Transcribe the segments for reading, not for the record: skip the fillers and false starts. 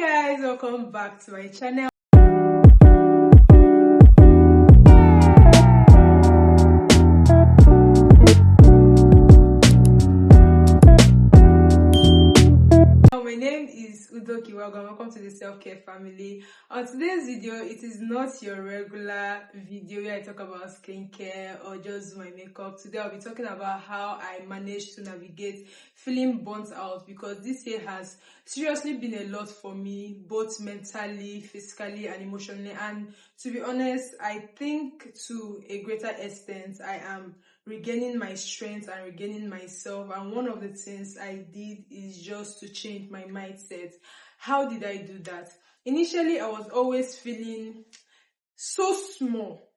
Guys, welcome back to my channel. My name is Udoki. Welcome to the self-care family. On today's video, it is not your regular video where I talk about skincare or just my makeup. Today I'll be talking about how I managed to navigate feeling burnt out, because this year has seriously been a lot for me, both mentally, physically and emotionally. And to be honest, I think to a greater extent I am regaining my strength and regaining myself. And one of the things I did is just to change my mindset. How did I do that? Initially, I was always feeling so small.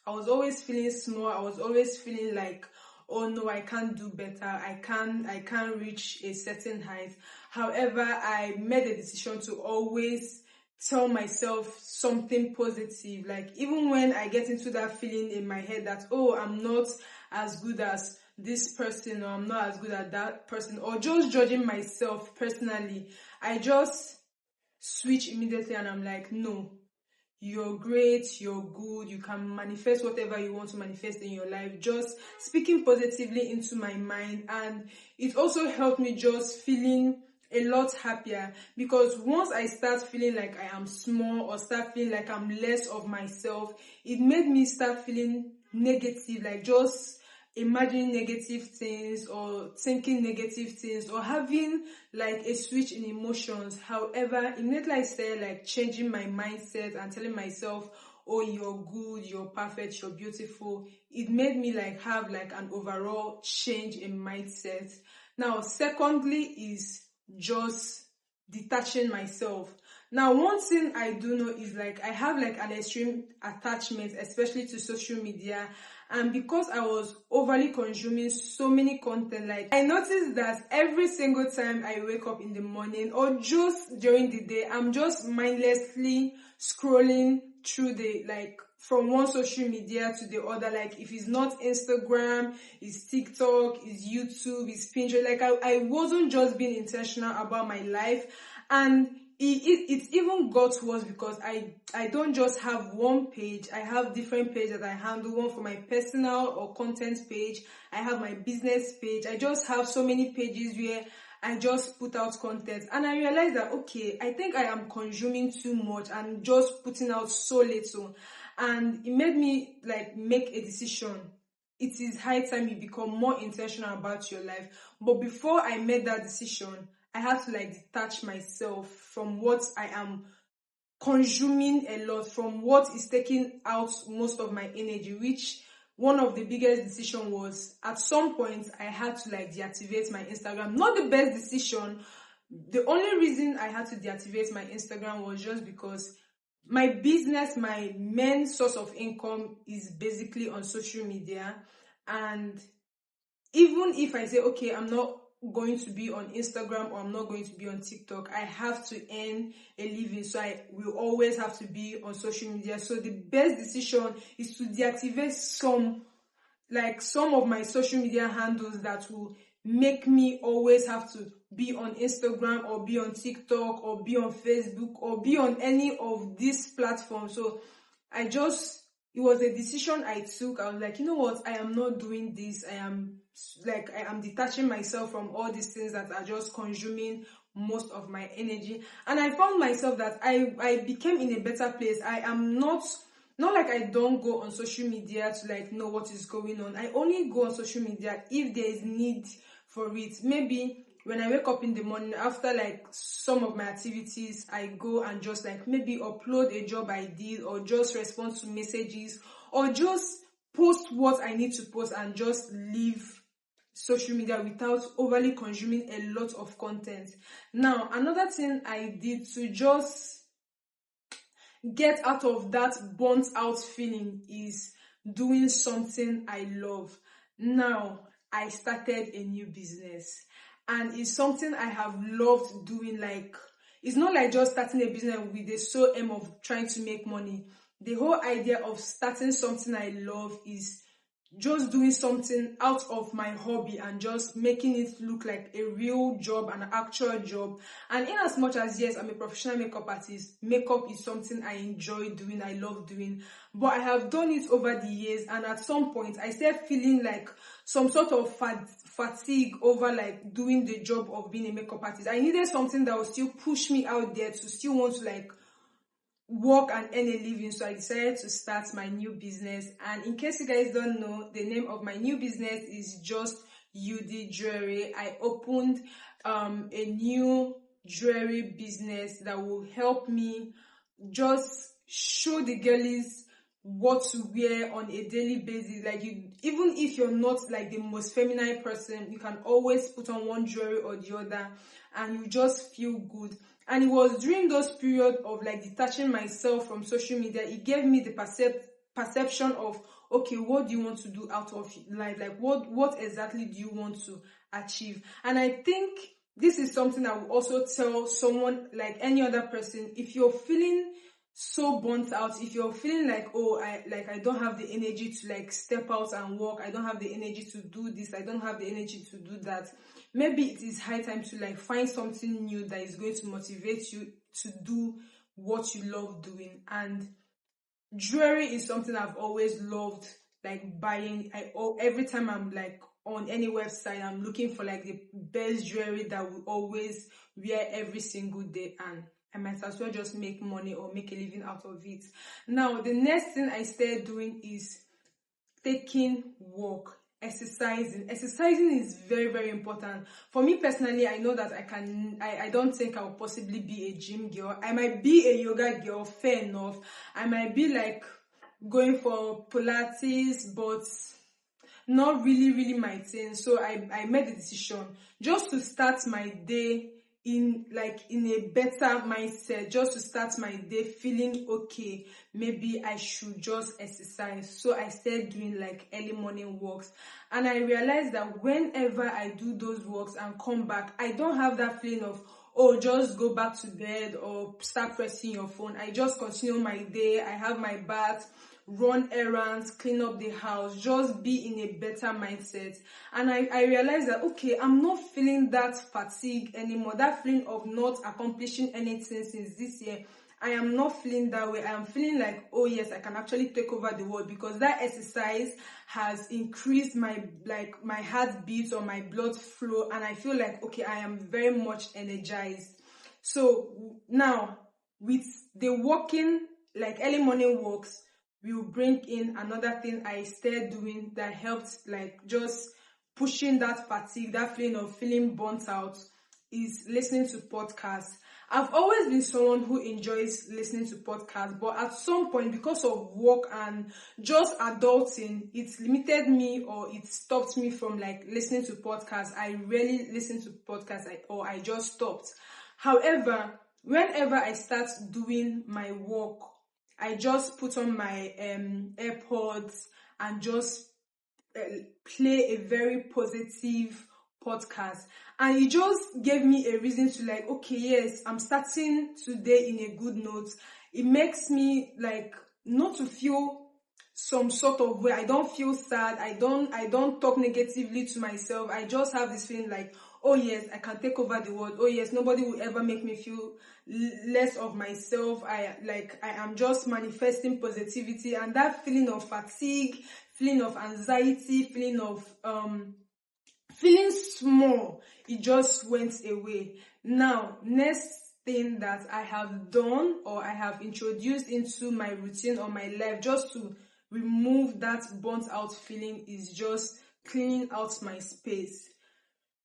I was always feeling small. I was always feeling like, oh no, I can't do better. I can't reach a certain height. However, I made a decision to always tell myself something positive. Like, even when I get into that feeling in my head that, oh, I'm not as good as this person, or I'm not as good as that person, or just judging myself personally, I just switch immediately and I'm like, no, you're great, you're good, you can manifest whatever you want to manifest in your life. Just speaking positively into my mind. And it also helped me just feeling a lot happier, because once I start feeling like I am small or start feeling like I'm less of myself, it made me start feeling negative, like just imagining negative things or thinking negative things or having like a switch in emotions. However, immediately I started like changing my mindset and telling myself, oh, you're good, you're perfect, you're beautiful, it made me like have like an overall change in mindset. Now, secondly is just detaching myself. Now, one thing I do know is like I have like an extreme attachment, especially to social media. And because I was overly consuming so many content, like I noticed that every single time I wake up in the morning or just during the day, I'm just mindlessly scrolling through the like from one social media to the other. Like if it's not Instagram, it's TikTok, it's YouTube, it's Pinterest. Like I wasn't just being intentional about my life. And it even got worse, because I don't just have one page. I have different pages that I handle. One for my personal or content page. I have my business page. I just have so many pages where I just put out content. And I realized that, okay, I think I am consuming too much and just putting out so little. And it made me like make a decision. It is high time you become more intentional about your life. But before I made that decision, I had to like detach myself from what I am consuming a lot, from what is taking out most of my energy, which one of the biggest decision was at some point I had to like deactivate my Instagram. Not the best decision. The only reason I had to deactivate my Instagram was just because my business, my main source of income is basically on social media. And even if I say, okay, I'm not going to be on Instagram or I'm not going to be on TikTok, I have to earn a living, so I will always have to be on social media. So the best decision is to deactivate some of my social media handles that will make me always have to be on Instagram or be on TikTok or be on Facebook or be on any of these platforms. So it was a decision I took. I was like, you know what, I am not doing this. I am detaching myself from all these things that are just consuming most of my energy. And I found myself that I became in a better place. I am not like I don't go on social media to like know what is going on. I only go on social media if there is need for it. Maybe when I wake up in the morning after like some of my activities, I go and just like maybe upload a job I did, or just respond to messages, or just post what I need to post and just leave social media without overly consuming a lot of content. Now, another thing I did to just get out of that burnt out feeling is doing something I love. Now, I started a new business, and it's something I have loved doing. Like, it's not like just starting a business with the sole aim of trying to make money. The whole idea of starting something I love is just doing something out of my hobby and just making it look like a real job, an actual job. And in as much as, yes, I'm a professional makeup artist, makeup is something I enjoy doing, I love doing, but I have done it over the years, and at some point I started feeling like some sort of fatigue over like doing the job of being a makeup artist. I needed something that would still push me out there to still want to like work and earn a living. So I decided to start my new business. And in case you guys don't know, the name of my new business is just UD Jewelry. I opened a new jewelry business that will help me just show the girlies what to wear on a daily basis. Like, you, even if you're not like the most feminine person, you can always put on one jewelry or the other and you just feel good. And it was during those periods of like detaching myself from social media, it gave me the perception of, okay, what do you want to do out of life? Like, what exactly do you want to achieve? And I think this is something I will also tell someone, like any other person, if you're feeling so burnt out, if you're feeling like, oh, I don't have the energy to like step out and walk, I don't have the energy to do this, I don't have the energy to do that, maybe it is high time to like find something new that is going to motivate you to do what you love doing. And jewelry is something I've always loved, like buying. Every time I'm like on any website, I'm looking for like the best jewelry that will always wear every single day, and I might as well just make money or make a living out of it. Now, the next thing I started doing is taking walk, exercising. Exercising is very, very important. For me personally, I know that I don't think I'll possibly be a gym girl. I might be a yoga girl, fair enough. I might be like going for Pilates, but not really my thing. So I made the decision just to start my day in a better mindset, just to start my day feeling okay. Maybe I should just exercise. So I started doing like early morning walks, and I realized that whenever I do those walks and come back, I don't have that feeling of, oh, just go back to bed or start pressing your phone. I just continue my day. I have my bath, run errands, clean up the house, just be in a better mindset. And I realized that, okay, I'm not feeling that fatigue anymore, that feeling of not accomplishing anything since this year. I am not feeling that way. I am feeling like, oh yes, I can actually take over the world, because that exercise has increased my heartbeat or my blood flow, and I feel like, okay, I am very much energized. So now with the walking, like early morning walks, will bring in another thing I started doing that helped like just pushing that fatigue, that feeling of feeling burnt out, is listening to podcasts. I've always been someone who enjoys listening to podcasts, but at some point, because of work and just adulting, it's limited me, or it stopped me from like listening to podcasts. I rarely listen to podcasts, or I just stopped. However, whenever I start doing my work, I just put on my AirPods and just play a very positive podcast, and it just gave me a reason to like, okay, yes, I'm starting today in a good note. It makes me like not to feel some sort of way. I don't feel sad. I don't talk negatively to myself. I just have this feeling like, oh yes, I can take over the world. Oh yes, nobody will ever make me feel less of myself. I am just manifesting positivity, and that feeling of fatigue, feeling of anxiety, feeling of feeling small, it just went away. Now, next thing that I have done, or I have introduced into my routine or my life, just to remove that burnt out feeling, is just cleaning out my space.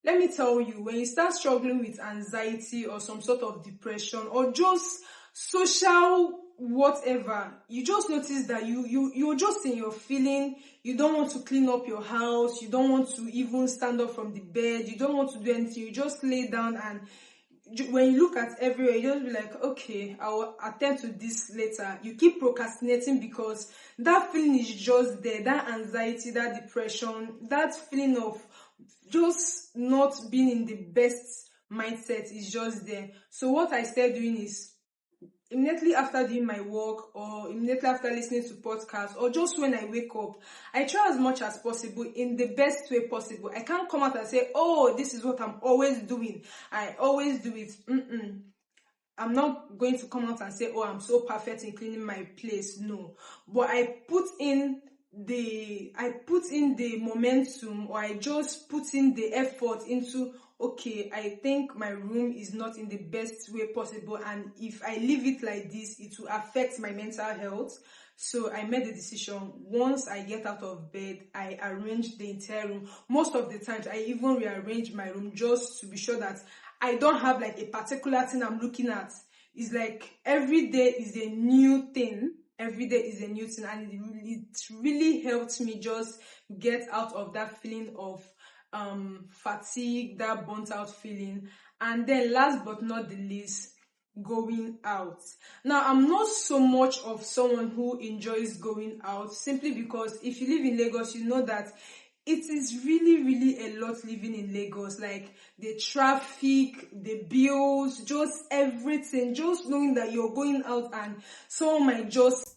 Let me tell you, when you start struggling with anxiety or some sort of depression or just social whatever, you just notice that you're just in your feeling. You don't want to clean up your house. You don't want to even stand up from the bed. You don't want to do anything. You just lay down, and when you look at everywhere, you just be like, okay, I'll attend to this later. You keep procrastinating because that feeling is just there. That anxiety, that depression, that feeling of just not being in the best mindset is just there. So what I started doing is immediately after doing my work, or immediately after listening to podcasts, or just when I wake up, I try as much as possible in the best way possible. I can't come out and say, oh, this is what I'm always doing. I always do it. I'm not going to come out and say, oh, I'm so perfect in cleaning my place. No. But I put in the momentum, or I just put in the effort into, okay, I think my room is not in the best way possible, and if I leave it like this, it will affect my mental health. So I made the decision, once I get out of bed, I arrange the entire room. Most of the times, I even rearrange my room just to be sure that I don't have like a particular thing I'm looking at. It's like every day is a new thing. Every day is a new thing, and it really helped me just get out of that feeling of fatigue, that burnt out feeling. And then last but not the least, going out. Now, I'm not so much of someone who enjoys going out, simply because if you live in Lagos, you know that it is really a lot living in Lagos. Like the traffic, the bills, just everything. Just knowing that you're going out and someone might just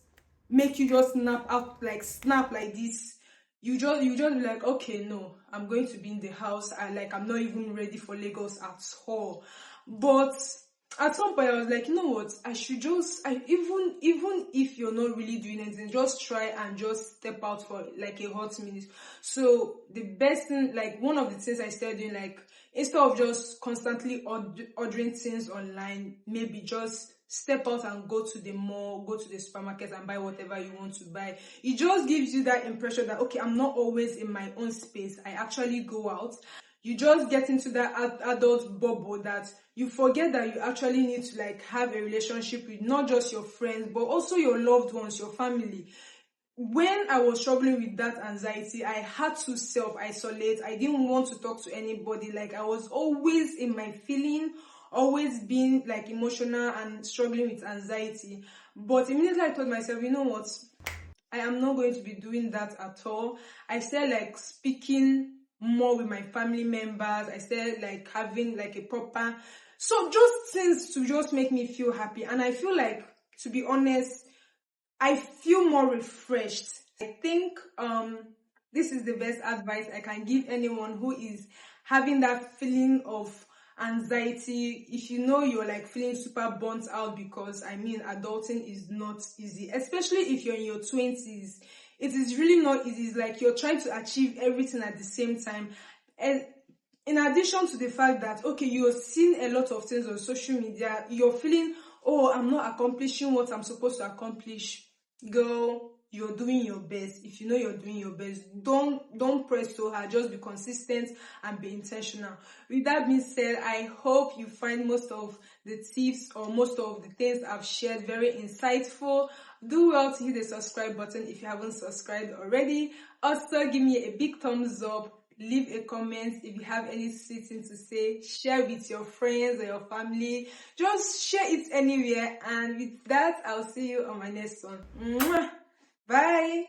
make you just snap like this. You just be like, okay, no, I'm going to be in the house. I'm not even ready for Lagos at all. But at some point I was like, you know what, I should just, even if you're not really doing anything, just try and just step out for like a hot minute. So the best thing, like one of the things I started doing, like instead of just constantly ordering things online, maybe just step out and go to the mall, go to the supermarket and buy whatever you want to buy. It just gives you that impression that, okay, I'm not always in my own space. I actually go out. You just get into that adult bubble that you forget that you actually need to like have a relationship with not just your friends, but also your loved ones, your family. When I was struggling with that anxiety, I had to self-isolate. I didn't want to talk to anybody. Like I was always in my feeling, always being like emotional and struggling with anxiety. But immediately I told myself, you know what? I am not going to be doing that at all. I started like speaking more with my family members. I started like having like a proper, so just things to just make me feel happy. And I feel like, to be honest, I feel more refreshed. I think this is the best advice I can give anyone who is having that feeling of anxiety. If you know you're like feeling super burnt out, because I mean adulting is not easy, especially if you're in your 20s. It is really not easy. It's like you're trying to achieve everything at the same time. And in addition to the fact that, okay, you're seeing a lot of things on social media, you're feeling, oh, I'm not accomplishing what I'm supposed to accomplish. Girl, you're doing your best. If you know you're doing your best, don't press so hard. Just be consistent and be intentional. With that being said, I hope you find most of the tips or most of the things I've shared very insightful. Do well to hit the subscribe button if you haven't subscribed already. Also, give me a big thumbs up. Leave a comment if you have any sweet thing to say. Share with your friends or your family. Just share it anywhere. And with that, I'll see you on my next one. Mwah! Bye.